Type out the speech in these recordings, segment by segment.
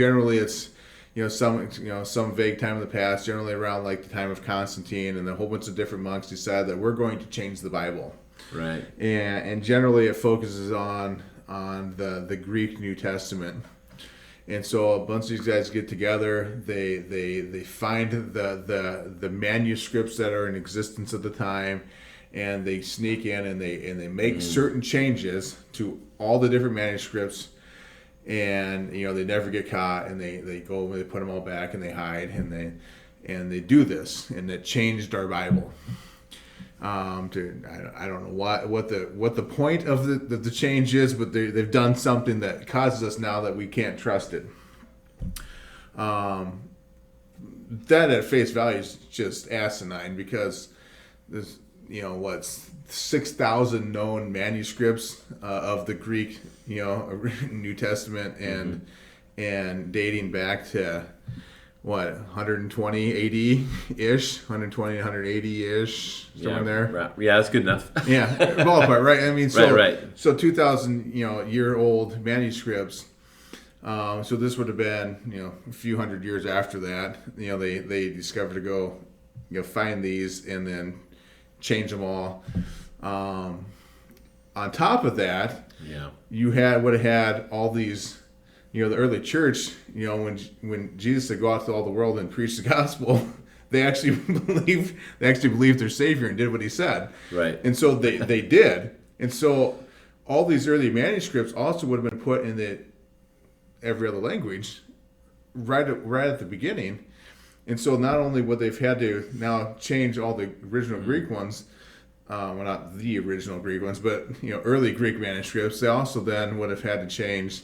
Generally, it's some vague time in the past. Generally, around like the time of Constantine, and a whole bunch of different monks decide that we're going to change the Bible. Right. And generally, it focuses on the Greek New Testament. And so a bunch of these guys get together. They find the manuscripts that are in existence at the time, and they sneak in and they make certain changes to all the different manuscripts. And they never get caught, and they go and they put them all back, and they hide, and they do this, and it changed our Bible. I don't know what the point of the change is, but they've done something that causes us now that we can't trust it. That at face value is just asinine, because there's 6,000 known manuscripts of the Greek New Testament, and dating back to 120 AD ish, 120 180 ish, somewhere there. Right. Yeah, that's good enough. Yeah, ballpark, right? I mean, so right. So 2,000 year old manuscripts. So this would have been a few hundred years after that. They discovered to go find these and then change them all. On top of that, you would have had all these. The early church, when Jesus said go out to all the world and preach the gospel, they actually believed their Savior and did what he said. Right. And so they did. And so all these early manuscripts also would have been put in every other language right at the beginning. And so not only would they've had to now change all the original Greek ones, well, not the original Greek ones, but early Greek manuscripts, they also then would have had to change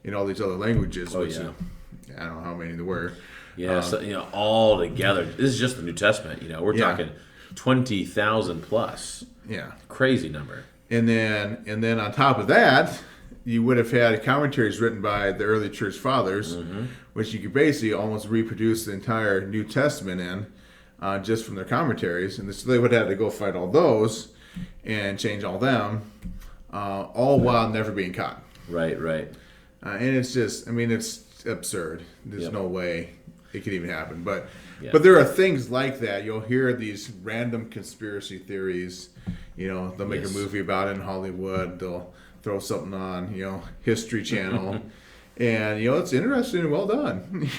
in all these other languages, which I don't know how many there were. Yeah, so, all together. This is just the New Testament. We're talking 20,000 plus. Yeah, crazy number. And then on top of that, you would have had commentaries written by the early church fathers, which you could basically almost reproduce the entire New Testament in, just from their commentaries. And so they would have to go fight all those and change all them, all while never being caught. Right. And it's just, it's absurd. There's no way it could even happen. But there are things like that. You'll hear these random conspiracy theories. They'll make a movie about it in Hollywood. They'll throw something on, History Channel. And, it's interesting and well done.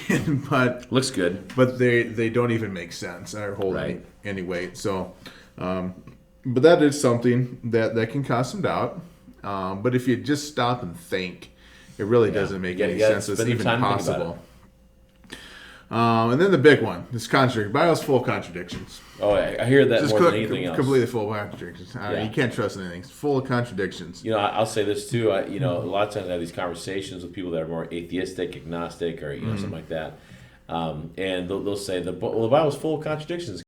But looks good. But they don't even make sense or hold any weight. So, but that is something that can cause some doubt. But if you just stop and think, it really doesn't make any sense. It's even possible. And then the big one, this contradiction. The Bible's full of contradictions. Oh, I hear that more than anything else. Completely full of contradictions. You can't trust anything. It's full of contradictions. I'll say this too. A lot of times I have these conversations with people that are more atheistic, agnostic, or something like that. And they'll say the Bible's full of contradictions.